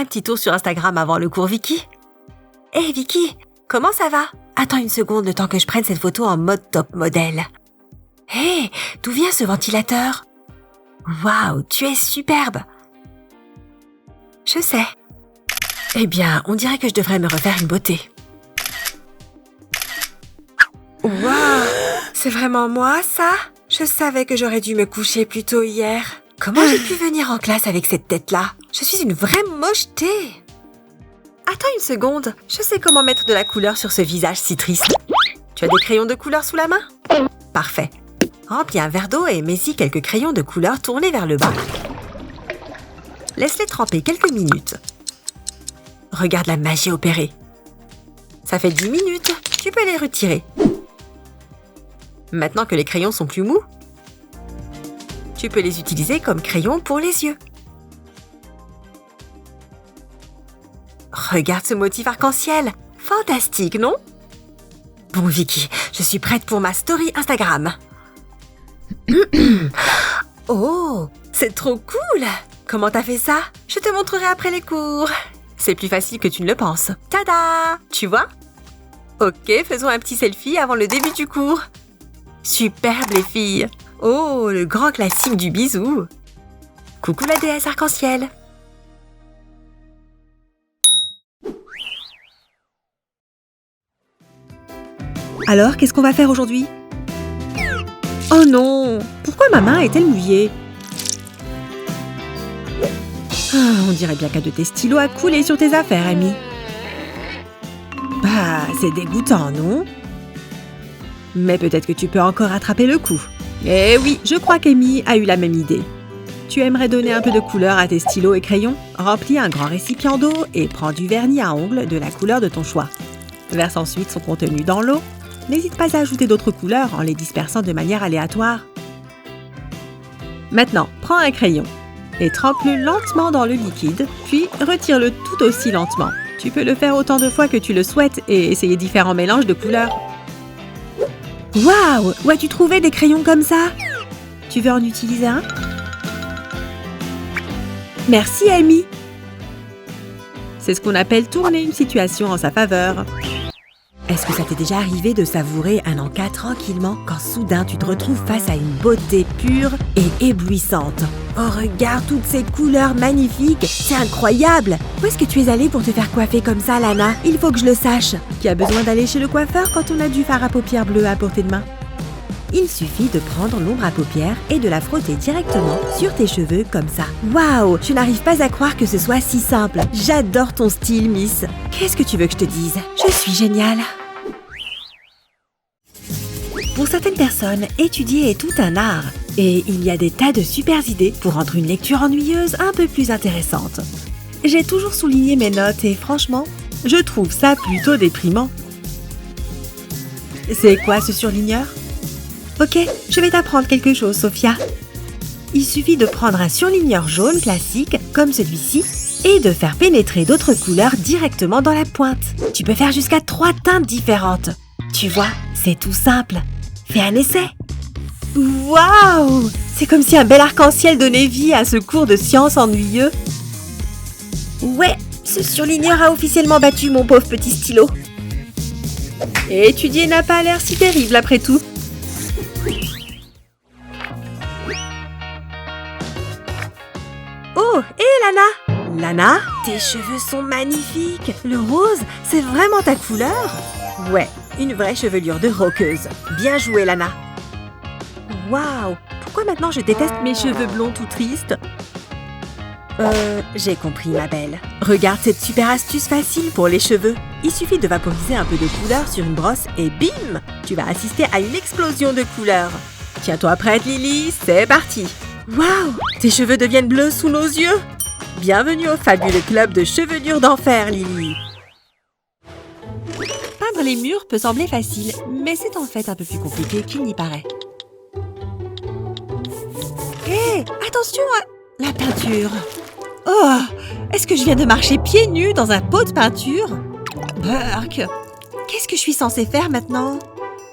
Un petit tour sur Instagram avant le cours, Vicky. Hé, Vicky, comment ça va? Attends une seconde le temps que je prenne cette photo en mode top modèle. Hé, d'où vient ce ventilateur? Waouh, tu es superbe! Je sais. Eh bien, on dirait que je devrais me refaire une beauté. Waouh, c'est vraiment moi, ça? Je savais que j'aurais dû me coucher plus tôt hier. Comment j'ai pu venir en classe avec cette tête-là? Je suis une vraie mocheté. Attends une seconde, je sais comment mettre de la couleur sur ce visage si triste. Tu as des crayons de couleur sous la main? Parfait. Remplis un verre d'eau et mets-y quelques crayons de couleur tournés vers le bas. Laisse-les tremper quelques minutes. Regarde la magie opérer. Ça fait 10 minutes, tu peux les retirer. Maintenant que les crayons sont plus mous, tu peux les utiliser comme crayons pour les yeux. Regarde ce motif arc-en-ciel. Fantastique, non? Bon, Vicky, je suis prête pour ma story Instagram. Oh, c'est trop cool! Comment t'as fait ça? Je te montrerai après les cours. C'est plus facile que tu ne le penses. Tada! Tu vois? Ok, faisons un petit selfie avant le début du cours. Superbe, les filles! Oh, le grand classique du bisou! Coucou la déesse arc-en-ciel! Alors, qu'est-ce qu'on va faire aujourd'hui? Oh non! Pourquoi ma main est-elle mouillée? On dirait bien qu'un de tes stylos a coulé sur tes affaires, Amy. Bah, c'est dégoûtant, non? Mais peut-être que tu peux encore attraper le coup. Eh oui, je crois qu'Amy a eu la même idée. Tu aimerais donner un peu de couleur à tes stylos et crayons? Remplis un grand récipient d'eau et prends du vernis à ongles de la couleur de ton choix. Verse ensuite son contenu dans l'eau. N'hésite pas à ajouter d'autres couleurs en les dispersant de manière aléatoire. Maintenant, prends un crayon et trempe-le lentement dans le liquide, puis retire-le tout aussi lentement. Tu peux le faire autant de fois que tu le souhaites et essayer différents mélanges de couleurs. Waouh! Où as-tu trouvé des crayons comme ça? Tu veux en utiliser un? Merci, Amy! C'est ce qu'on appelle tourner une situation en sa faveur. Est-ce que ça t'est déjà arrivé de savourer un encas tranquillement quand soudain tu te retrouves face à une beauté pure et éblouissante? Oh, regarde toutes ces couleurs magnifiques! C'est incroyable! Où est-ce que tu es allée pour te faire coiffer comme ça, Lana? Il faut que je le sache! Qui a besoin d'aller chez le coiffeur quand on a du fard à paupières bleu à portée de main? Il suffit de prendre l'ombre à paupières et de la frotter directement sur tes cheveux comme ça. Waouh! Je n'arrive pas à croire que ce soit si simple. J'adore ton style, Miss. Qu'est-ce que tu veux que je te dise? Je suis géniale. Pour certaines personnes, étudier est tout un art. Et il y a des tas de super idées pour rendre une lecture ennuyeuse un peu plus intéressante. J'ai toujours souligné mes notes et franchement, je trouve ça plutôt déprimant. C'est quoi ce surligneur? Ok, je vais t'apprendre quelque chose, Sophia. Il suffit de prendre un surligneur jaune classique, comme celui-ci, et de faire pénétrer d'autres couleurs directement dans la pointe. Tu peux faire jusqu'à 3 teintes différentes. Tu vois, c'est tout simple. Fais un essai. Waouh! C'est comme si un bel arc-en-ciel donnait vie à ce cours de sciences ennuyeux. Ouais, ce surligneur a officiellement battu mon pauvre petit stylo. Et étudier n'a pas l'air si terrible après tout. Oh, hé Lana! Lana, tes cheveux sont magnifiques! Le rose, c'est vraiment ta couleur? Ouais, une vraie chevelure de rockeuse. Bien joué, Lana! Waouh! Pourquoi maintenant je déteste mes cheveux blonds tout tristes? J'ai compris, ma belle. Regarde cette super astuce facile pour les cheveux. Il suffit de vaporiser un peu de couleur sur une brosse et bim! Tu vas assister à une explosion de couleurs. Tiens-toi prête, Lily, c'est parti! Waouh! Tes cheveux deviennent bleus sous nos yeux! Bienvenue au fabuleux club de chevelure d'enfer, Lily! Peindre les murs peut sembler facile, mais c'est en fait un peu plus compliqué qu'il n'y paraît. Hé! Attention à la peinture! Oh! Est-ce que je viens de marcher pieds nus dans un pot de peinture? Burk! Qu'est-ce que je suis censée faire maintenant?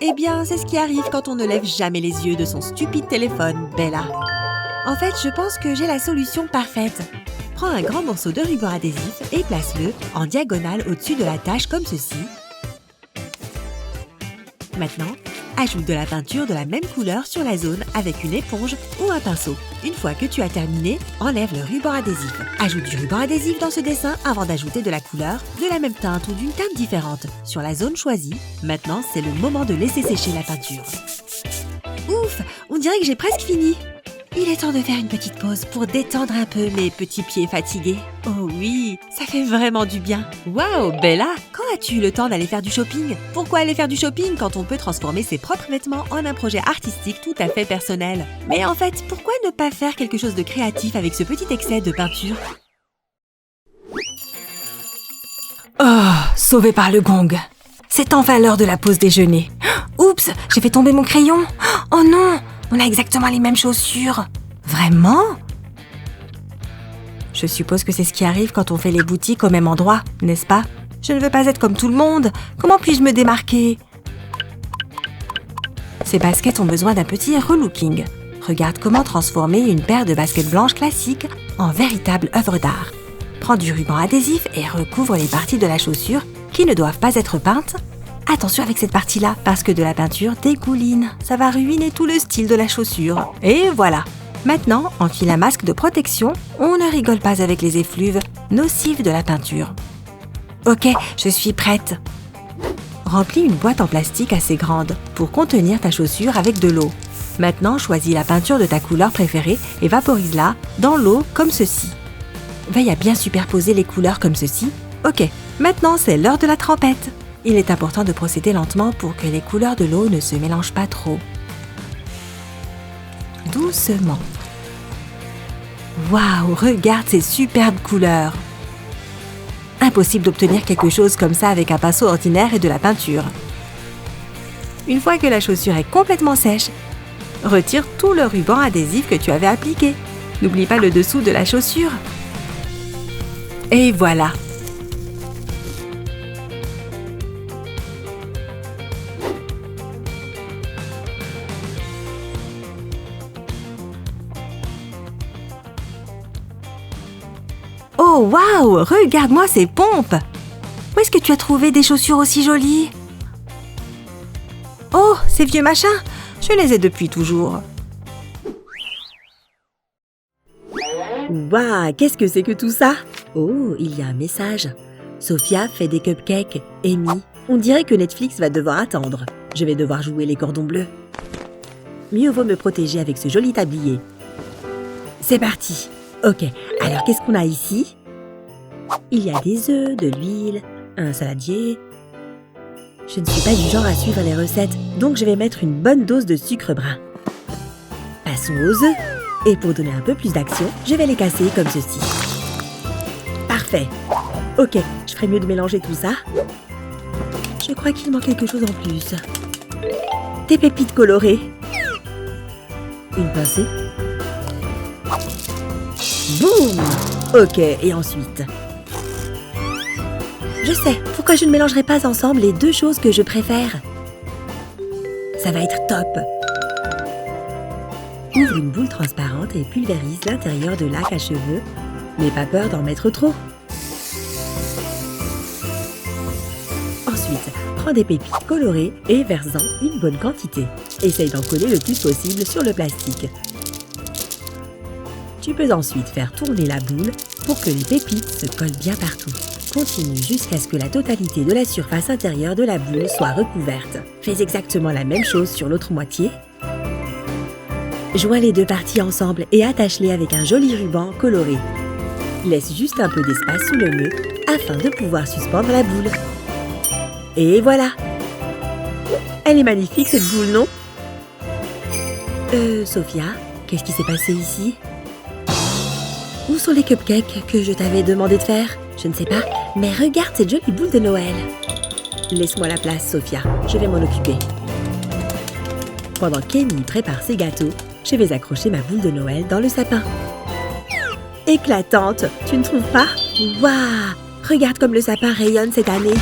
Eh bien, c'est ce qui arrive quand on ne lève jamais les yeux de son stupide téléphone, Bella. En fait, je pense que j'ai la solution parfaite. Prends un grand morceau de ruban adhésif et place-le en diagonale au-dessus de la tache comme ceci. Maintenant, ajoute de la peinture de la même couleur sur la zone avec une éponge ou un pinceau. Une fois que tu as terminé, enlève le ruban adhésif. Ajoute du ruban adhésif dans ce dessin avant d'ajouter de la couleur, de la même teinte ou d'une teinte différente sur la zone choisie. Maintenant, c'est le moment de laisser sécher la peinture. Ouf, on dirait que j'ai presque fini. Il est temps de faire une petite pause pour détendre un peu mes petits pieds fatigués. Oh oui, ça fait vraiment du bien. Waouh, Bella, quand as-tu eu le temps d'aller faire du shopping? Pourquoi aller faire du shopping quand on peut transformer ses propres vêtements en un projet artistique tout à fait personnel? Mais en fait, pourquoi ne pas faire quelque chose de créatif avec ce petit excès de peinture? Oh, sauvé par le gong. C'est enfin l'heure de la pause déjeuner. Oups, j'ai fait tomber mon crayon. Oh non, on a exactement les mêmes chaussures. Vraiment? Je suppose que c'est ce qui arrive quand on fait les boutiques au même endroit, n'est-ce pas? Je ne veux pas être comme tout le monde. Comment puis-je me démarquer? Ces baskets ont besoin d'un petit relooking. Regarde comment transformer une paire de baskets blanches classiques en véritable œuvre d'art. Prends du ruban adhésif et recouvre les parties de la chaussure qui ne doivent pas être peintes. Attention avec cette partie-là, parce que de la peinture dégouline. Ça va ruiner tout le style de la chaussure. Et voilà. Maintenant, enfile un masque de protection. On ne rigole pas avec les effluves nocives de la peinture. Ok, je suis prête. Remplis une boîte en plastique assez grande pour contenir ta chaussure avec de l'eau. Maintenant, choisis la peinture de ta couleur préférée et vaporise-la dans l'eau comme ceci. Veille à bien superposer les couleurs comme ceci. Ok, maintenant c'est l'heure de la trempette. Il est important de procéder lentement pour que les couleurs de l'eau ne se mélangent pas trop. Doucement. Waouh, regarde ces superbes couleurs. Impossible d'obtenir quelque chose comme ça avec un pinceau ordinaire et de la peinture. Une fois que la chaussure est complètement sèche, retire tout le ruban adhésif que tu avais appliqué. N'oublie pas le dessous de la chaussure. Et voilà. Oh waouh, regarde-moi ces pompes! Où est-ce que tu as trouvé des chaussures aussi jolies? Oh, ces vieux machins, je les ai depuis toujours. Waouh, qu'est-ce que c'est que tout ça? Oh, il y a un message. Sophia fait des cupcakes. Amy, on dirait que Netflix va devoir attendre. Je vais devoir jouer les cordons bleus. Mieux vaut me protéger avec ce joli tablier. C'est parti. Ok, alors qu'est-ce qu'on a ici? Il y a des œufs, de l'huile, un saladier. Je ne suis pas du genre à suivre les recettes, donc je vais mettre une bonne dose de sucre brun. Passons aux œufs. Et pour donner un peu plus d'action, je vais les casser comme ceci. Parfait. Ok, je ferais mieux de mélanger tout ça. Je crois qu'il manque quelque chose en plus. Des pépites colorées. Une pincée. Boum! Ok, et ensuite? Je sais, pourquoi je ne mélangerai pas ensemble les deux choses que je préfère? Ça va être top! Ouvre une boule transparente et pulvérise l'intérieur de lac à cheveux. N'aie pas peur d'en mettre trop. Ensuite, prends des pépites colorées et verse-en une bonne quantité. Essaye d'en coller le plus possible sur le plastique. Tu peux ensuite faire tourner la boule pour que les pépites se collent bien partout. Continue jusqu'à ce que la totalité de la surface intérieure de la boule soit recouverte. Fais exactement la même chose sur l'autre moitié. Joins les deux parties ensemble et attache-les avec un joli ruban coloré. Laisse juste un peu d'espace sous le nœud afin de pouvoir suspendre la boule. Et voilà! Elle est magnifique cette boule, non? Sophia, qu'est-ce qui s'est passé ici? Où sont les cupcakes que je t'avais demandé de faire? Je ne sais pas, mais regarde cette jolie boule de Noël. Laisse-moi la place, Sophia, je vais m'en occuper. Pendant qu'Amy prépare ses gâteaux, je vais accrocher ma boule de Noël dans le sapin. Éclatante, tu ne trouves pas? Waouh! Regarde comme le sapin rayonne cette année.